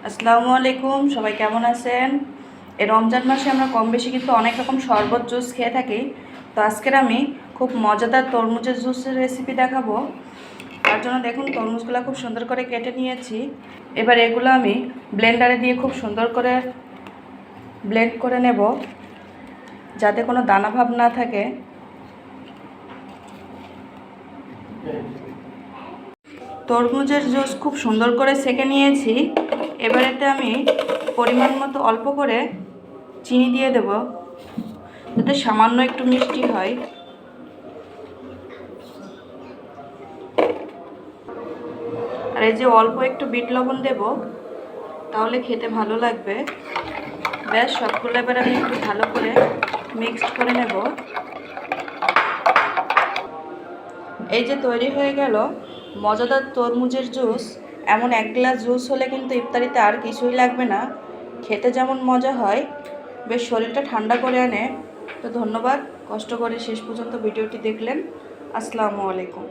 আসসালামু আলাইকুম, সবাই কেমন আছেন? এই রমজান মাসে আমরা কম বেশি কিন্তু অনেক রকম শরবত জুস খেয়ে থাকি। তো আজকের আমি খুব মজাদার তরমুজের জুসের রেসিপি দেখাবো। তার জন্য দেখুন তরমুজগুলো খুব সুন্দর করে কেটে নিয়েছি। এবার এগুলো আমি ব্লেন্ডারে দিয়ে খুব সুন্দর করে ব্লেন্ড করে নেব, যাতে কোনো দানা ভাব না থাকে। তরমুজের জুস খুব সুন্দর করে সেঁকে নিয়েছি। এবার এতে আমি পরিমাণ মতো অল্প করে চিনি দিয়ে দেব, যাতে সামান্য একটু মিষ্টি হয়। আর এই যে অল্প একটু বিট লবণ দেব, তাহলে খেতে ভালো লাগবে। ব্যাস, সবগুলো এবার আমি একটু ভালো করে মিক্সড করে নেব। এই যে তৈরি হয়ে গেল মজাদার তরমুজের জুস। এমন এক গ্লাস জুস হলে কিন্তু ইফতারিতে আর কিছুই লাগবে না। খেতে যেমন মজা হয়, বেশ শরীরটা ঠান্ডা করে আনে। তো ধন্যবাদ কষ্ট করে শেষ পর্যন্ত ভিডিওটি দেখলেন। আসসালামু আলাইকুম।